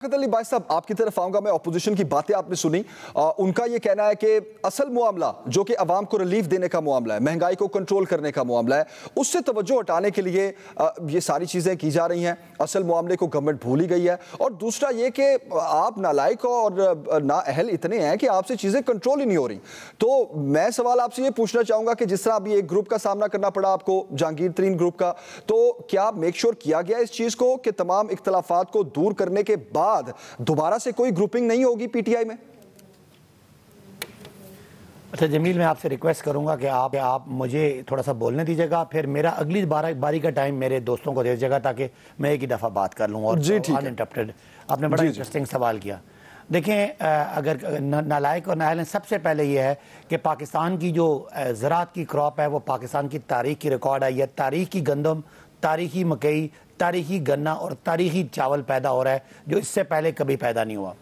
अली भाई साहब, आपकी तरफ आऊंगा मैं। ऑपोजिशन की बातें आपने सुनी। उनका यह कहना है कि असल मामला जो कि अवाम को रिलीफ देने का मामला है, महंगाई को कंट्रोल करने का मामला है, उससे तवज्जो हटाने के लिए ये सारी चीजें की जा रही हैं। असल मामले को गवर्नमेंट भूल ही गई है। और दूसरा ये कि आप नालायक और नाअहल इतने हैं कि आपसे चीजें कंट्रोल ही नहीं हो रही। तो मैं सवाल आपसे ये पूछना चाहूंगा कि जिस तरह अभी एक ग्रुप का सामना करना पड़ा आपको, जहांगीर तरीन ग्रुप का, तो क्या मेक श्योर किया गया इस चीज को कि तमाम इख्तलाफात को दूर करने के बाद दोबारा से कोई ग्रुपिंग नहीं होगी पीटीआई में? अच्छा जमील, मैं आपसे रिक्वेस्ट करूंगा कि आप मुझे थोड़ा सा बोलने दीजिएगा, फिर मेरा अगली बारी का टाइम मेरे दोस्तों को दे दीजिएगा ताकि मैं एक ही दफ़ा बात कर लूँ। और अनइंटरप्टेड आपने बड़ा इंटरेस्टिंग सवाल किया। देखें, अगर नालायक और नाअहल, सबसे पहले ये है कि पाकिस्तान की जो ज़राअत की क्रॉप है वो पाकिस्तान की तारीख की रिकॉर्ड है। यह तारीखी गंदम, तारीखी मकई, तारीखी गन्ना और तारीखी चावल पैदा हो रहा है जो इससे पहले कभी पैदा नहीं हुआ।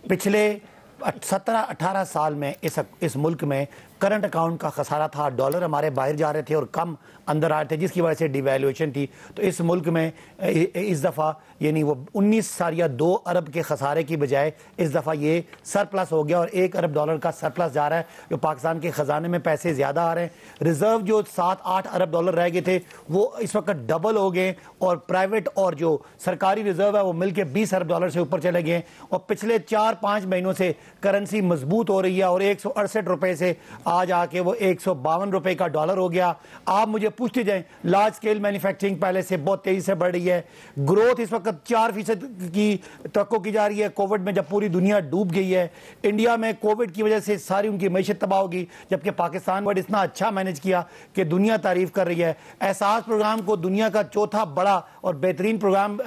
पिछले 17-18 साल में इस मुल्क में करंट अकाउंट का खसारा था। डॉलर हमारे बाहर जा रहे थे और कम अंदर आ रहे थे, जिसकी वजह से डिवैल्यूएशन थी। तो इस मुल्क में इस दफ़ा यानी वो 2 अरब के खसारे की बजाय इस दफ़ा ये सरप्लस हो गया और $1 अरब का सरप्लस जा रहा है, जो पाकिस्तान के ख़जाने में पैसे ज़्यादा आ रहे हैं। रिज़र्व जो $7-8 अरब रह गए थे वो इस वक्त डबल हो गए और प्राइवेट और जो सरकारी रिज़र्व है वो मिल के $20 अरब से ऊपर चले गए। और पिछले 4-5 महीनों से करेंसी मजबूत हो रही है और 168 रुपये से आज आके वो 152 रुपये का डॉलर हो गया। आप मुझे पूछते जाएं, लार्ज स्केल मैन्युफैक्चरिंग पहले से बहुत तेजी से बढ़ रही है। ग्रोथ इस वक्त 4% की तवक्को की जा रही है। कोविड में जब पूरी दुनिया डूब गई है, इंडिया में कोविड की वजह से सारी उनकी मैशत तबाह होगी, जबकि पाकिस्तान वर्ड इतना अच्छा मैनेज किया कि दुनिया तारीफ कर रही है। एहसास प्रोग्राम को दुनिया का चौथा बड़ा और बेहतरीन प्रोग्राम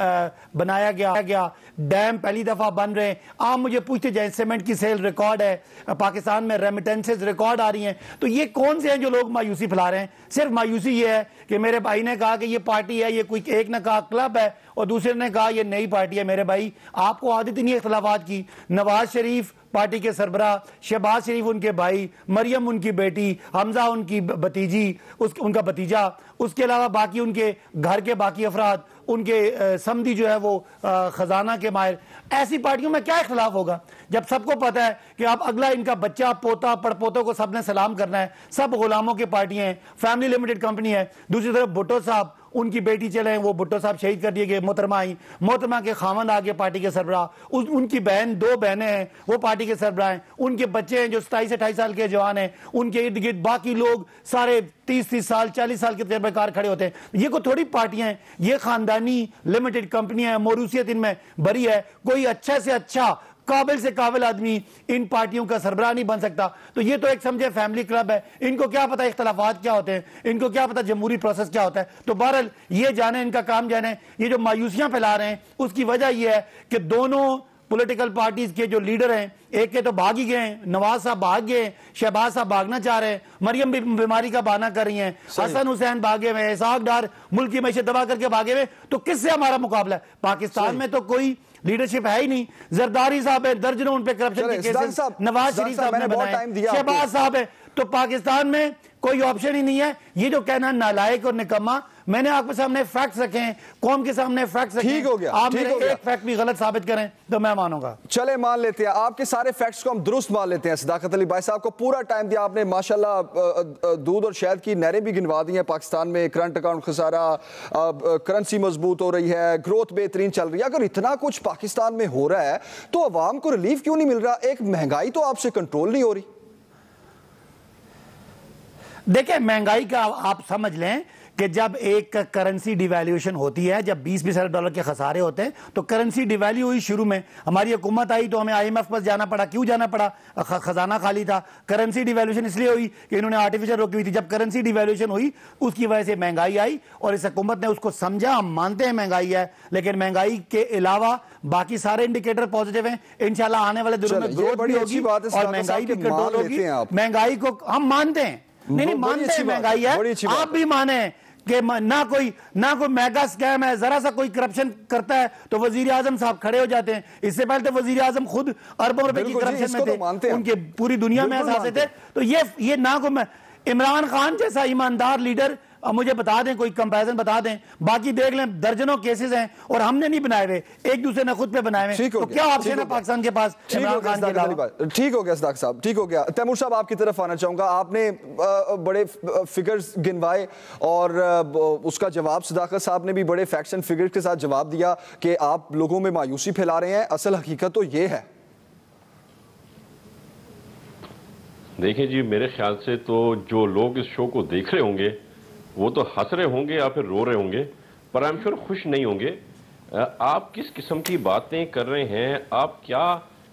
बनाया गया। डैम पहली दफा बन रहे हैं। आप मुझे पूछते जाएं, सीमेंट की सेल रिकॉर्ड है, पाकिस्तान में रेमिटेंसेस रिकॉर्ड आ रही हैं। तो ये कौन से हैं जो लोग मायूसी फैला रहे हैं? सिर्फ मायूसी ये है कि मेरे भाई ने कहा कि ये पार्टी है, ये कोई एक ने कहा क्लब है और दूसरे ने कहा ये नई पार्टी है। मेरे भाई, आपको आदत ही नहीं है इख्तलाफात की। नवाज शरीफ पार्टी के सरबराह, शहबाज शरीफ उनके भाई, मरियम उनकी बेटी, हमजा उनकी भतीजी, उनका भतीजा, उसके अलावा बाकी उनके घर के बाकी अफराद, उनके समधी जो है वो खजाना के माहिर। ऐसी पार्टियों में क्या इख्तलाफ होगा जब सबको पता है कि अब अगला इनका बच्चा, पोता, पड़पोतों को सबने सलाम करना है। सब गुलामों की पार्टियां हैं, फैमिली लिमिटेड कंपनी है। दूसरी तरफ भुट्टो साहब, उनकी बेटी चले, वो भुट्टो साहब शहीद कर दिए गए। मोहतरमा आई, मोहतरमा के खामंद आगे पार्टी के सरबराह, उनकी बहन, 2 बहनें हैं, वो पार्टी के सरबराह हैं। उनके बच्चे हैं जो 27-28 साल के जवान हैं, उनके इर्द गिर्द बाकी लोग सारे 30-30 साल, 40 साल के तजर्बेकार खड़े होते हैं। ये कोई थोड़ी पार्टियां हैं, ये खानदानी लिमिटेड कंपनियां हैं। मोरूसियत इनमें बरी है। कोई अच्छा से अच्छा, काबिल से काबिल आदमी इन पार्टियों का सरबराह नहीं बन सकता। तो ये तो एक समझे फैमिली क्लब है। इनको क्या पता इख्तलाफात क्या होते हैं, इनको क्या पता जमहूरी प्रोसेस क्या होता है। तो बहरहाल ये जाने, इनका काम जाने। ये जो मायूसियां फैला रहे हैं उसकी वजह यह है कि दोनों पॉलिटिकल पार्टीज के जो लीडर हैं, एक के तो भाग ही गए, नवाज साहब भाग गए, शहबाज साहब भागना चाह रहे हैं, मरियम भी बीमारी का बहाना कर रही हैं, हसन हुसैन भागे हुए, इसहाक डार मुल्क की मैशत दबा करके भागे हुए। तो किससे हमारा मुकाबला है? पाकिस्तान में तो कोई लीडरशिप है ही नहीं। जरदारी साहब है, दर्जनों उन पे करप्शन के केसेस नवाज शरीफ साहब ने बनाए, शहबाज साहब है। तो पाकिस्तान में कोई ऑप्शन ही नहीं है। ये जो कहना नालायक और निकम्मा, मैंने आपके सामने फैक्ट्स रखे हैं, कौम के सामने फैक्ट्स रखे हैं। ठीक हो गया, आप मेरे एक फैक्ट भी गलत साबित करें तो मैं मानूंगा। चले मान लेते हैं, आपके सारे फैक्ट्स को हम दुरुस्त मान लेते हैं। सदाकत अली भाई साहब को पूरा टाइम दिया आपने, माशाल्लाह दूध और शहद की नहरें भी गिनवा दी हैं। पाकिस्तान में करंट अकाउंट खसारा, करेंसी मजबूत हो रही है, ग्रोथ बेहतरीन चल रही है। अगर इतना कुछ पाकिस्तान में हो रहा है तो अवाम को रिलीफ क्यों नहीं मिल रहा? एक महंगाई तो आपसे कंट्रोल नहीं हो रही। देखिए, महंगाई का आप समझ लें कि जब एक करेंसी डिवैल्यूएशन होती है, जब 20-20 अरब डॉलर के खसारे होते हैं, तो करेंसी डिवैल्यू हुई। शुरू में हमारी हुकूमत आई तो हमें IMF पास जाना पड़ा। क्यों जाना पड़ा? खजाना खाली था। करेंसी डिवैल्यूएशन इसलिए हुई कि इन्होंने आर्टिफिशियल रोकी हुई थी। जब करेंसी डिवैल्यूएशन हुई उसकी वजह से महंगाई आई और इस हुकूमत ने उसको समझा। हम मानते हैं महंगाई है, लेकिन महंगाई के अलावा बाकी सारे इंडिकेटर पॉजिटिव हैं। इंशाल्लाह आने वाले दिनों में ग्रोथ भी होगी और महंगाई भी कंट्रोल होगी। महंगाई को हम मानते हैं, नहीं मानते हैं महंगाई है, आप भी माने कि ना कोई मेगा स्कैम है, जरा सा कोई करप्शन करता है तो वजीर आजम साहब खड़े हो जाते हैं। इससे पहले तो वजीर आजम खुद अरबों रुपए की करप्शन में थे, उनके पूरी दुनिया में एहसास थे। तो ये ना को इमरान खान जैसा ईमानदार लीडर अब मुझे बता दें, कोई कंपैरिजन बता दें, बाकी देख लें दर्जनों केसेस हैं और हमने नहीं बनाए हुए, एक दूसरे ने खुद पे बनाए हुए, तो क्या ऑप्शन है पाकिस्तान के पास? ठीक हो गया सदाक साहब, ठीक हो गया। तैमूर साहब आपकी तरफ आना चाहूंगा, आपने बड़े फिगर्स गिनवाए और उसका जवाब सदाकत साहब ने भी बड़े फैक्ट्स एंड फिगर्स के साथ जवाब दिया कि आप लोगों में मायूसी फैला रहे हैं। असल हकीकत तो ये है। देखिए जी, मेरे ख्याल से तो जो लोग इस शो को देख रहे होंगे वो तो हंस रहे होंगे या फिर रो रहे होंगे, पर आई एम श्योर खुश नहीं होंगे। आप किस किस्म की बातें कर रहे हैं, आप क्या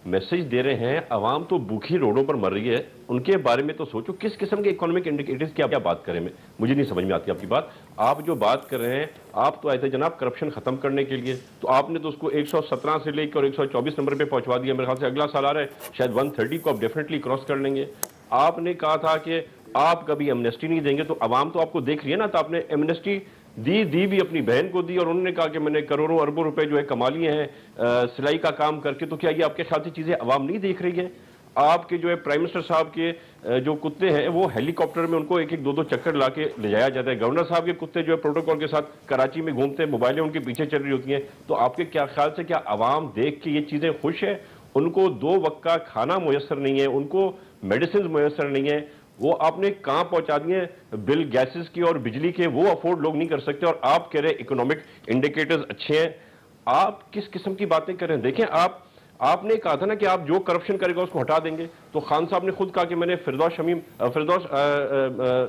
मैसेज दे रहे हैं? आवाम तो भूखी रोडों पर मर रही है, उनके बारे में तो सोचो। किस किस्म के इकोनॉमिक इंडिकेटर्स की क्या बात करें? मुझे नहीं समझ में आती आपकी बात। आप जो बात कर रहे हैं, आप तो आए थे जनाब करप्शन खत्म करने के लिए, तो आपने तो उसको 117 से लेकर और 124 नंबर पे पहुंचवा दिया। मेरे ख्याल से अगला साल आ रहा है, शायद 130 को आप डेफिनेटली क्रॉस कर लेंगे। आपने कहा था कि आप कभी एमनेस्टी नहीं देंगे, तो अवाम तो आपको देख रही है ना, तो आपने एमनेस्टी दी भी अपनी बहन को दी, और उन्होंने कहा कि मैंने करोड़ों अरबों रुपए जो है कमा लिए हैं सिलाई का काम करके। तो क्या ये आपके ख्याल से चीजें अवाम नहीं देख रही है? आपके जो है प्राइम मिनिस्टर साहब के जो कुत्ते हैं वो हेलीकॉप्टर में उनको एक एक दो चक्कर ला के ले जाया जाता है। गवर्नर साहब के कुत्ते जो है प्रोटोकॉल के साथ कराची में घूमते हैं, मोबाइलें उनके पीछे चल रही होती हैं। तो आपके क्या ख्याल से क्या अवाम देख के ये चीजें खुश है? उनको 2 वक्त का खाना मुयसर नहीं है, उनको मेडिसिन मुयसर नहीं है, वो आपने कहां पहुंचा दिए? बिल गैसेस की और बिजली के वो अफोर्ड लोग नहीं कर सकते, और आप कह रहे हैं इकोनॉमिक इंडिकेटर्स अच्छे हैं। आप किस किस्म की बातें कर रहे हैं? देखें, आपने कहा था ना कि आप जो करप्शन करेगा उसको हटा देंगे, तो खान साहब ने खुद कहा कि मैंने फिरदौस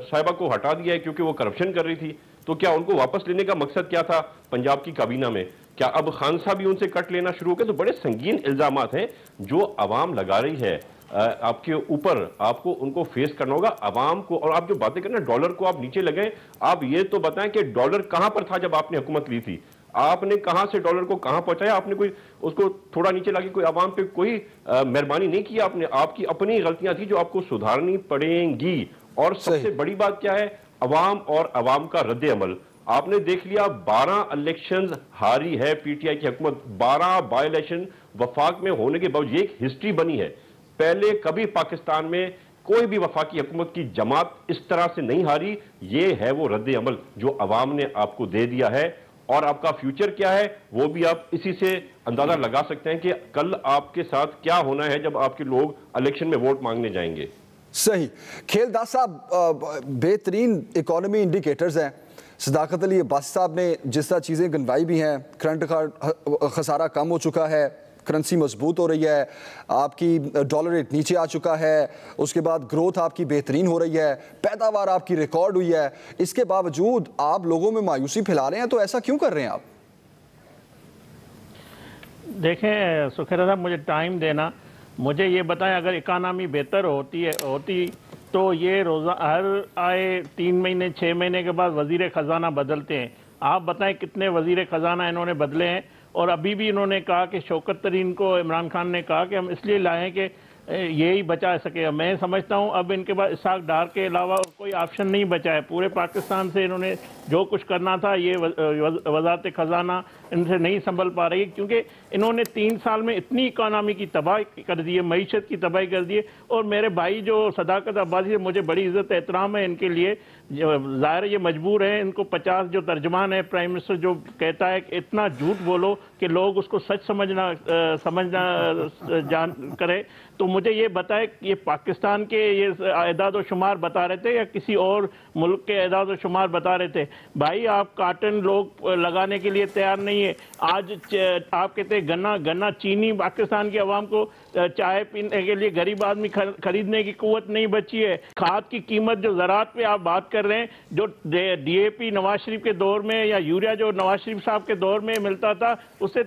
साहिबा को हटा दिया है क्योंकि वो करप्शन कर रही थी। तो क्या उनको वापस लेने का मकसद क्या था पंजाब की काबीना में? क्या अब खान साहब भी उनसे कट लेना शुरू हो गए? तो बड़े संगीन इल्जामात हैं जो अवाम लगा रही है आपके ऊपर, आपको उनको फेस करना होगा अवाम को। और आप जो बातें करें ना, डॉलर को आप नीचे लगाएं, आप ये तो बताएं कि डॉलर कहां पर था जब आपने हुकूमत ली थी? आपने कहां से डॉलर को कहां पहुंचाया? आपने कोई उसको थोड़ा नीचे लाके कोई अवाम पे कोई मेहरबानी नहीं की आपने। आपकी अपनी गलतियां थी जो आपको सुधारनी पड़ेंगी। और सबसे बड़ी बात क्या है? अवाम और अवाम का रद्द अमल। आपने देख लिया 12 इलेक्शंस हारी है पीटीआई की हुकूमत, 12 बाई इलेक्शन वफाक में होने के बावजूद। एक हिस्ट्री बनी है, पहले कभी पाकिस्तान में कोई भी वफाकी हुकूमत की जमात इस तरह से नहीं हारी। ये है वो रद्द अमल जो अवाम ने आपको दे दिया है। और आपका फ्यूचर क्या है वो भी आप इसी से अंदाजा लगा सकते हैं कि कल आपके साथ क्या होना है जब आपके लोग इलेक्शन में वोट मांगने जाएंगे। सही। खेलदास साहब, बेहतरीन इकोनॉमी इंडिकेटर्स हैं। सदाकत अली अब्बासी साहब ने जिस तरह चीज़ें गिनवाई भी हैं, करंट का खसारा कम हो चुका है, करेंसी मजबूत हो रही है, आपकी डॉलर रेट नीचे आ चुका है, उसके बाद ग्रोथ आपकी बेहतरीन हो रही है, पैदावार आपकी रिकॉर्ड हुई है, इसके बावजूद आप लोगों में मायूसी फैला रहे हैं। तो ऐसा क्यों कर रहे हैं आप? देखें सुखेरा साहब, मुझे टाइम देना, मुझे ये बताएं, अगर इकानमी बेहतर होती तो ये रोज़ा हर आए 3 महीने 6 महीने के बाद वज़ीर ख़जाना बदलते हैं। आप बताएं कितने वज़ीर ख़जाना इन्होंने बदले हैं? और अभी भी इन्होंने कहा कि शौकत तरीन को इमरान खान ने कहा कि हम इसलिए लाएं कि यही बचा सके। मैं समझता हूं अब इनके पास इसहाक डार के अलावा कोई ऑप्शन नहीं बचा है। पूरे पाकिस्तान से इन्होंने जो कुछ करना था, ये वज़ारत ख़जाना इनसे नहीं संभल पा रही, क्योंकि इन्होंने 3 साल में इतनी इकानमी की तबाही कर दी है, मईशत की तबाही कर दी है। और मेरे भाई जो सदाकत अब्बासी है, मुझे बड़ी इज़्ज़त एहतराम है इनके लिए, ज़ाहिर ये मजबूर है। इनको 50 जो तर्जमान है प्राइम मिनिस्टर जो कहता है कि इतना झूठ बोलो कि लोग उसको सच समझना जान करे। तो मुझे ये बताए कि ये पाकिस्तान के ये एदाद व शुमार बता रहे थे या किसी और मुल्क के एदाद व शुमार बता रहे थे? भाई आप काटन लोग लगाने के लिए तैयार नहीं है। आज आप कहते हैं गन्ना चीनी, पाकिस्तान की आवाम को चाय पीने के लिए गरीब आदमी खरीदने की कुव्वत नहीं बची है। खाद की कीमत जो ज़राअत पे आप बात कर रहे हैं, जो डीएपी नवाज शरीफ के दौर में या यूरिया जो नवाज शरीफ साहब के दौर में मिलता था, उससे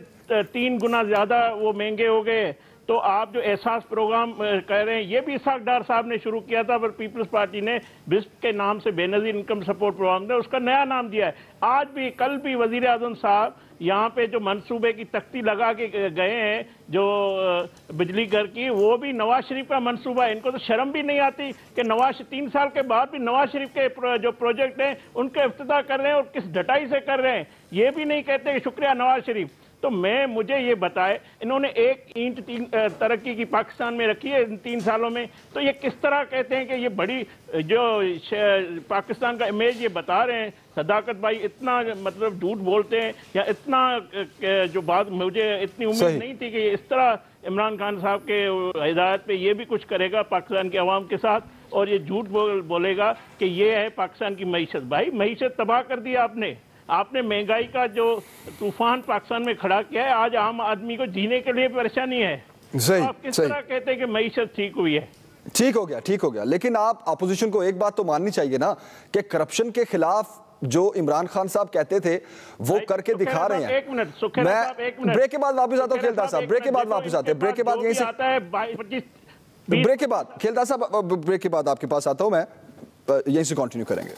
3 गुना ज़्यादा वो महंगे हो गए। तो आप जो एहसास प्रोग्राम कह रहे हैं, ये भी इसहाक डार साहब ने शुरू किया था, पर पीपल्स पार्टी ने बिस्प के नाम से बेनजीर इनकम सपोर्ट प्रोग्राम था, उसका नया नाम दिया है। आज भी कल भी वजीर आजम साहब यहाँ पे जो मंसूबे की तख्ती लगा के गए हैं जो बिजली घर की, वो भी नवाज शरीफ का मंसूबा है। इनको तो शर्म भी नहीं आती कि 3 साल के बाद भी नवाज शरीफ के जो प्रोजेक्ट हैं उनके इफ्तिताह कर रहे हैं और किस ढटाई से कर रहे हैं। ये भी नहीं कहते कि शुक्रिया नवाज शरीफ। तो मुझे ये बताए, इन्होंने एक ईंट तरक्की की पाकिस्तान में रखी है इन 3 सालों में, तो ये किस तरह कहते हैं कि ये बड़ी जो पाकिस्तान का इमेज ये बता रहे हैं। सदाकत भाई इतना मतलब झूठ बोलते हैं, या इतना जो बात मुझे इतनी उम्मीद नहीं थी कि ये इस तरह इमरान खान साहब के हिदायत पे ये भी कुछ करेगा पाकिस्तान के अवाम के साथ, और ये झूठ बोलेगा कि ये है पाकिस्तान की मईशत। भाई मईशत तबाह कर दिया आपने महंगाई का जो तूफान पाकिस्तान में खड़ा किया है, आज आम आदमी को जीने के लिए परेशानी है। सही, आप किस तरह कहते हैं कि मईशत ठीक हुई है? ठीक हो गया, लेकिन आप अपोजिशन को एक बात तो माननी चाहिए ना कि करप्शन के खिलाफ जो इमरान खान साहब कहते थे वो करके दिखा रहे हैं। एक मिनट, मैं ब्रेक के बाद वापस आता हूँ खेलदार साहब, ब्रेक के बाद वापस आते हैं, ब्रेक के बाद यहीं से आता है 25 ब्रेक के बाद खेलदार साहब, ब्रेक के बाद आपके पास आता हूँ मैं, यहीं से कंटिन्यू करेंगे।